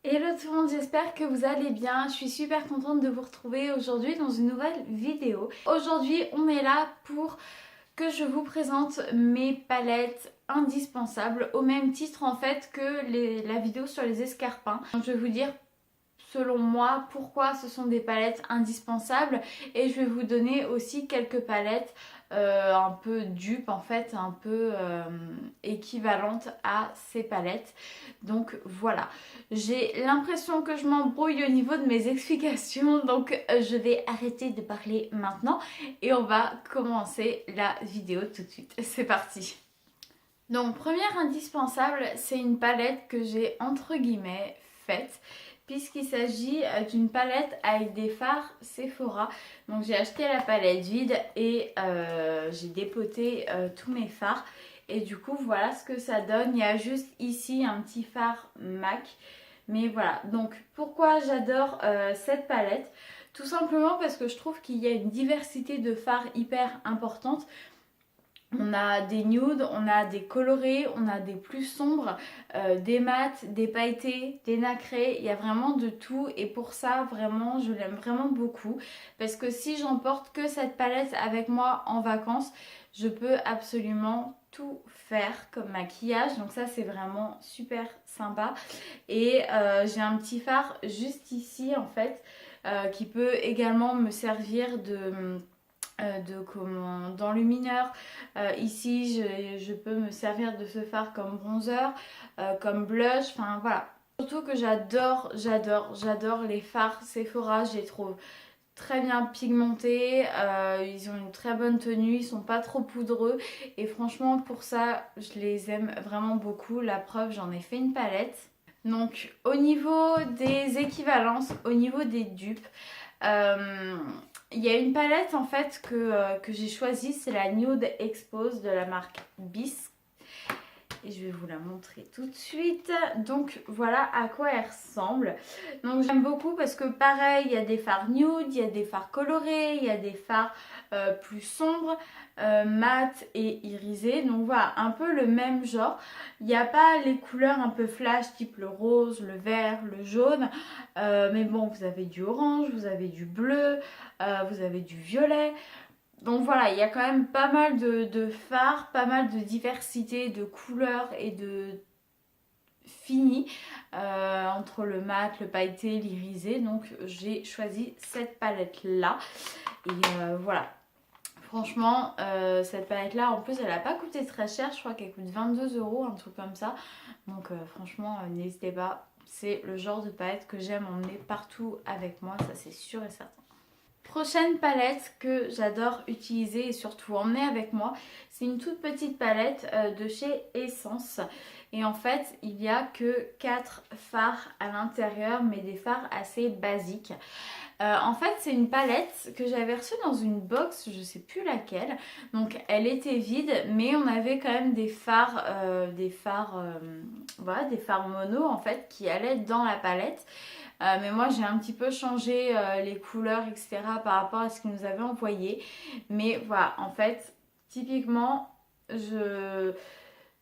Hello tout le monde, j'espère que vous allez bien. Je suis super contente de vous retrouver aujourd'hui dans une nouvelle vidéo. Aujourd'hui, on est là pour que je vous présente mes palettes indispensables au même titre en fait que la vidéo sur les escarpins. Donc, je vais vous dire selon moi pourquoi ce sont des palettes indispensables et je vais vous donner aussi quelques palettes un peu dupes en fait, un peu équivalentes à ces palettes. Donc voilà, j'ai l'impression que je m'embrouille au niveau de mes explications, donc je vais arrêter de parler maintenant et on va commencer la vidéo tout de suite. C'est parti. Donc première indispensable, c'est une palette que j'ai entre guillemets faite puisqu'il s'agit d'une palette avec des fards Sephora. Donc j'ai acheté la palette vide et j'ai dépoté tous mes fards. Et du coup voilà ce que ça donne. Il y a juste ici un petit fard MAC. Mais voilà, donc pourquoi j'adore cette palette? Tout simplement parce que je trouve qu'il y a une diversité de fards hyper importante. On a des nudes, on a des colorés, on a des plus sombres, des mats, des pailletés, des nacrés. Il y a vraiment de tout et pour ça, vraiment, je l'aime vraiment beaucoup. Parce que si j'emporte que cette palette avec moi en vacances, je peux absolument tout faire comme maquillage. Donc ça, c'est vraiment super sympa. Et j'ai un petit fard juste ici, en fait, qui peut également me servir d'enlumineur. Ici, je peux me servir de ce fard comme bronzer, comme blush, enfin voilà. Surtout que j'adore les fards Sephora, je les trouve très bien pigmentés, ils ont une très bonne tenue, ils sont pas trop poudreux et franchement pour ça, je les aime vraiment beaucoup. La preuve, j'en ai fait une palette. Donc au niveau des équivalences, au niveau des dupes, euh, il y a une palette en fait que j'ai choisie, c'est la Nude Expose de la marque Bis. Et je vais vous la montrer tout de suite. Donc voilà à quoi elle ressemble. Donc j'aime beaucoup parce que pareil, il y a des fards nude, il y a des fards colorés, il y a des fards plus sombres, mat et irisés. Donc voilà, un peu le même genre. Il n'y a pas les couleurs un peu flash type le rose, le vert, le jaune. Mais bon, vous avez du orange, vous avez du bleu, vous avez du violet. Donc voilà, il y a quand même pas mal de fards, pas mal de diversité de couleurs et de fini entre le mat, le pailleté, l'irisé. Donc j'ai choisi cette palette là. Et voilà. Franchement, cette palette là, en plus, elle n'a pas coûté très cher. Je crois qu'elle coûte 22 euros, un truc comme ça. Donc franchement, n'hésitez pas. C'est le genre de palette que j'aime emmener partout avec moi, ça c'est sûr et certain. Prochaine palette que j'adore utiliser et surtout emmener avec moi, c'est une toute petite palette de chez Essence. Et en fait, il n'y a que 4 fards à l'intérieur, mais des fards assez basiques. En fait, c'est une palette que j'avais reçue dans une box, je sais plus laquelle. Donc, elle était vide, mais on avait quand même voilà, des fards mono en fait qui allaient dans la palette. Mais moi j'ai un petit peu changé les couleurs etc par rapport à ce qu'ils nous avaient envoyé. Mais voilà, en fait, typiquement,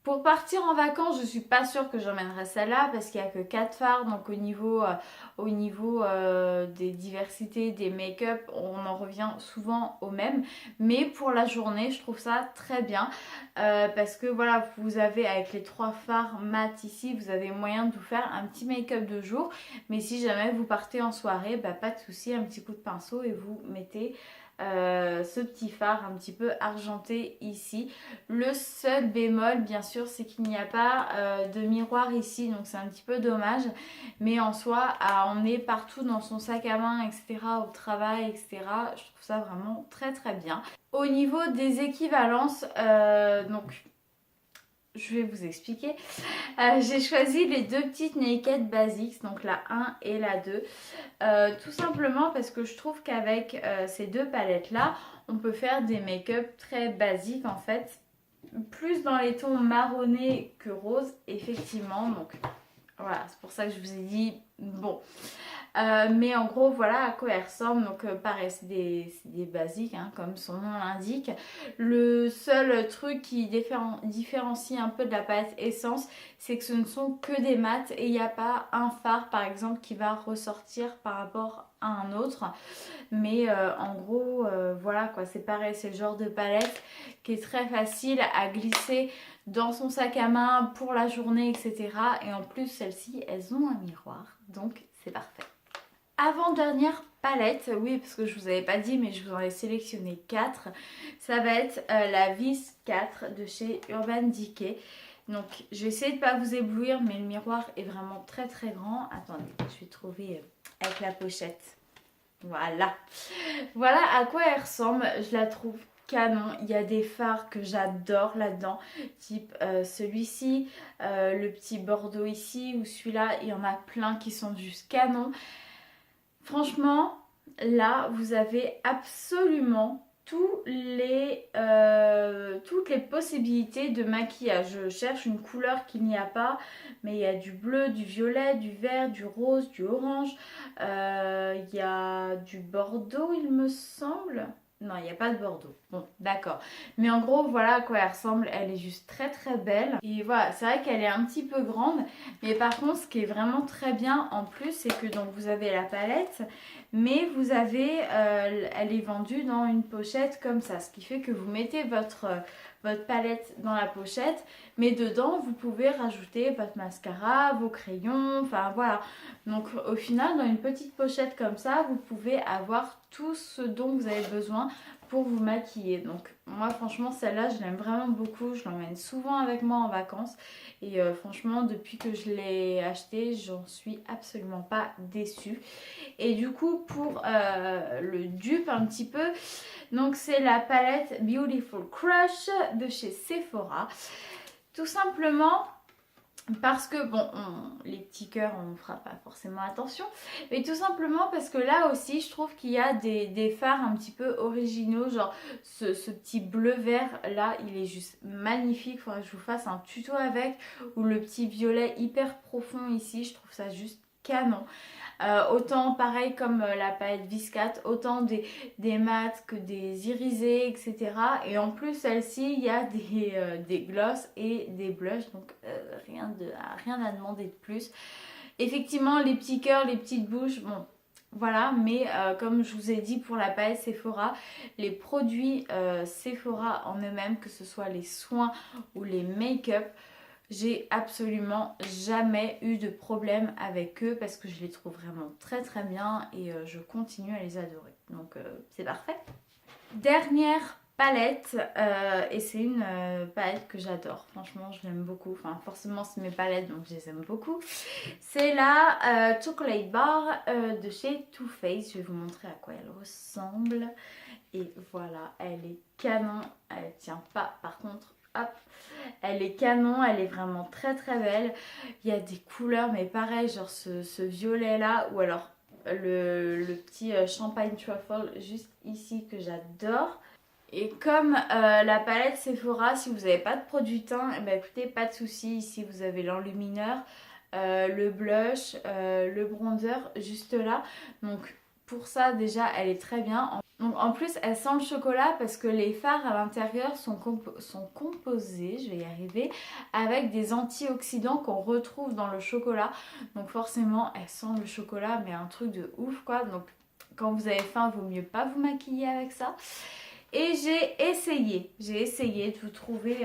pour partir en vacances, je suis pas sûre que j'emmènerai celle-là parce qu'il n'y a que 4 fards. Donc au niveau des diversités, des make-up, on en revient souvent au même. Mais pour la journée, je trouve ça très bien parce que voilà, vous avez avec les 3 fards mat ici, vous avez moyen de vous faire un petit make-up de jour. Mais si jamais vous partez en soirée, bah, pas de souci, un petit coup de pinceau et vous mettez ce petit fard un petit peu argenté ici. Le seul bémol bien sûr c'est qu'il n'y a pas de miroir ici, donc c'est un petit peu dommage, mais en soi à emmener partout dans son sac à main etc, au travail etc, je trouve ça vraiment très très bien. Au niveau des équivalences, donc je vais vous expliquer. J'ai choisi les deux petites Naked Basics, donc la 1 et la 2. Tout simplement parce que je trouve qu'avec ces deux palettes là, on peut faire des make-up très basiques en fait. Plus dans les tons marronnés que rose, effectivement. Donc voilà, c'est pour ça que je vous ai dit bon. Mais en gros voilà à quoi elle ressemble. Donc pareil, c'est des basiques hein, comme son nom l'indique. Le seul truc qui différencie un peu de la palette Essence, c'est que ce ne sont que des mats et il n'y a pas un fard par exemple qui va ressortir par rapport à un autre. Mais en gros voilà quoi, c'est pareil, c'est le genre de palette qui est très facile à glisser dans son sac à main pour la journée, etc. Et en plus celles-ci elles ont un miroir, donc c'est parfait. Avant-dernière palette, oui parce que je vous avais pas dit mais je vous en ai sélectionné 4. Ça va être la Vis 4 de chez Urban Decay. Donc je vais essayer de ne pas vous éblouir mais le miroir est vraiment très très grand. Attendez, je vais trouver avec la pochette. Voilà. Voilà à quoi elle ressemble. Je la trouve canon. Il y a des fards que j'adore là-dedans. Type celui-ci, le petit bordeaux ici ou celui-là. Il y en a plein qui sont juste canon. Franchement, là, vous avez absolument toutes les possibilités de maquillage. Je cherche une couleur qu'il n'y a pas, mais il y a du bleu, du violet, du vert, du rose, du orange. Il y a du bordeaux, il me semble. Non, il n'y a pas de bordeaux. Bon, d'accord. Mais en gros, voilà à quoi elle ressemble. Elle est juste très très belle. Et voilà, c'est vrai qu'elle est un petit peu grande. Mais par contre, ce qui est vraiment très bien en plus, c'est que donc vous avez la palette, mais vous avez, elle est vendue dans une pochette comme ça. Ce qui fait que vous mettez votre palette dans la pochette, mais dedans, vous pouvez rajouter votre mascara, vos crayons, enfin voilà. Donc au final, dans une petite pochette comme ça, vous pouvez avoir tout ce dont vous avez besoin pour vous maquiller. Donc moi franchement celle-là je l'aime vraiment beaucoup, je l'emmène souvent avec moi en vacances et franchement depuis que je l'ai achetée j'en suis absolument pas déçue. Et du coup pour le dupe un petit peu, donc c'est la palette Beautiful Crush de chez Sephora. Tout simplement parce que bon, les petits cœurs on ne fera pas forcément attention, mais tout simplement parce que là aussi je trouve qu'il y a des fards un petit peu originaux, genre ce petit bleu vert là il est juste magnifique. Il faudrait que je vous fasse un tuto avec, ou le petit violet hyper profond ici, je trouve ça juste canon. Autant pareil comme la palette Viscat, autant des mats que des irisés, etc. Et en plus celle-ci, il y a des glosses et des blushs, donc rien à demander de plus. Effectivement, les petits cœurs, les petites bouches, bon, voilà, mais comme je vous ai dit pour la palette Sephora, les produits Sephora en eux-mêmes, que ce soit les soins ou les make-up, j'ai absolument jamais eu de problème avec eux parce que je les trouve vraiment très très bien et je continue à les adorer. Donc c'est parfait. Dernière palette, et c'est une palette que j'adore. Franchement, je l'aime beaucoup. Enfin, forcément, c'est mes palettes donc je les aime beaucoup. C'est la Chocolate Bar de chez Too Faced. Je vais vous montrer à quoi elle ressemble. Et voilà, elle est canon. Elle tient pas par contre. Hop, elle est canon, elle est vraiment très très belle. Il y a des couleurs, mais pareil, genre ce violet là, ou alors le petit champagne truffle juste ici que j'adore. Et comme la palette Sephora, si vous n'avez pas de produit teint, eh ben, écoutez, pas de souci. Ici vous avez l'enlumineur, le blush, le bronzer juste là. Donc pour ça déjà elle est très bien. Donc en plus elle sent le chocolat parce que les fards à l'intérieur sont composés, je vais y arriver, avec des antioxydants qu'on retrouve dans le chocolat. Donc forcément elle sent le chocolat mais un truc de ouf quoi. Donc quand vous avez faim, vaut mieux pas vous maquiller avec ça. Et j'ai essayé de vous trouver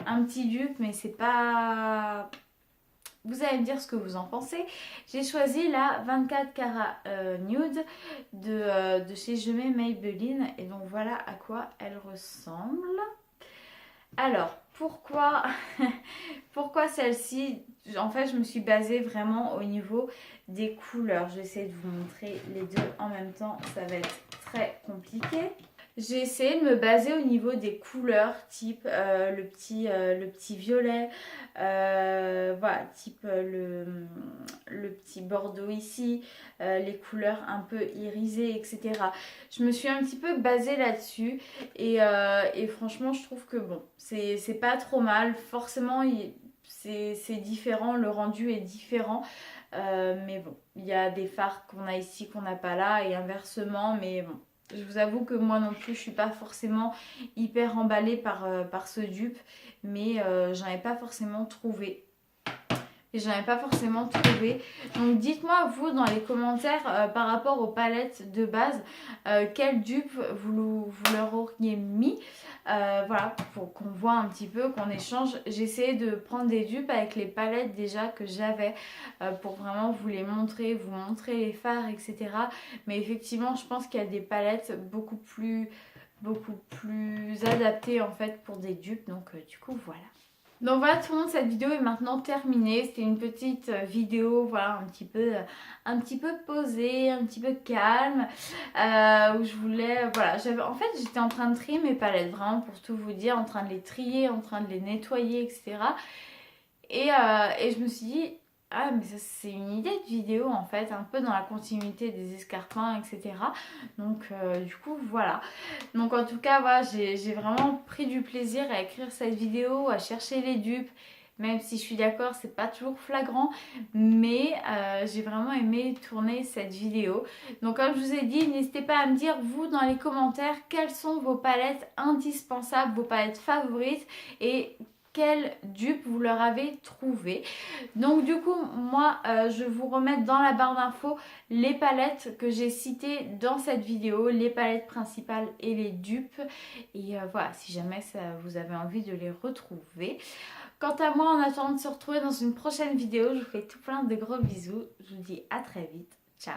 un petit dupe mais c'est pas... Vous allez me dire ce que vous en pensez. J'ai choisi la 24 carats nude de chez Je mets Maybelline. Et donc voilà à quoi elle ressemble. Alors, pourquoi celle-ci? En fait, je me suis basée vraiment au niveau des couleurs. Je vais essayer de vous montrer les deux en même temps. Ça va être très compliqué. J'ai essayé de me baser au niveau des couleurs, type le petit violet, voilà, type le petit bordeaux ici, les couleurs un peu irisées, etc. Je me suis un petit peu basée là-dessus et franchement je trouve que bon, c'est pas trop mal. Forcément c'est différent, le rendu est différent. Mais bon, il y a des fards qu'on a ici qu'on n'a pas là et inversement, mais bon. Je vous avoue que moi non plus, je suis pas forcément hyper emballée par ce dupe, mais j'en ai pas forcément trouvé. Et j'en ai pas forcément trouvé. Donc dites-moi vous dans les commentaires par rapport aux palettes de base, quel dupe vous leur auriez mis. Voilà, pour qu'on voit un petit peu, qu'on échange. J'ai essayé de prendre des dupes avec les palettes déjà que j'avais pour vraiment vous les montrer, vous montrer les fards, etc. Mais effectivement, je pense qu'il y a des palettes beaucoup plus adaptées en fait pour des dupes. Donc du coup, voilà. Donc voilà tout le monde, cette vidéo est maintenant terminée. C'était une petite vidéo, voilà, un petit peu posée, un petit peu calme, où je voulais, voilà, en fait j'étais en train de trier mes palettes, vraiment pour tout vous dire, en train de les trier, en train de les nettoyer, etc. Et je me suis dit, ah mais ça c'est une idée de vidéo en fait, un peu dans la continuité des escarpins, etc. Donc du coup voilà. Donc en tout cas voilà, j'ai vraiment pris du plaisir à écrire cette vidéo, à chercher les dupes. Même si je suis d'accord, c'est pas toujours flagrant, mais j'ai vraiment aimé tourner cette vidéo. Donc comme je vous ai dit, n'hésitez pas à me dire vous dans les commentaires quelles sont vos palettes indispensables, vos palettes favorites et quelle dupe vous leur avez trouvé. Donc du coup moi je vous remets dans la barre d'infos les palettes que j'ai citées dans cette vidéo, les palettes principales et les dupes. Et voilà, si jamais vous avez envie de les retrouver. Quant à moi, en attendant de se retrouver dans une prochaine vidéo, je vous fais tout plein de gros bisous. Je vous dis à très vite. Ciao.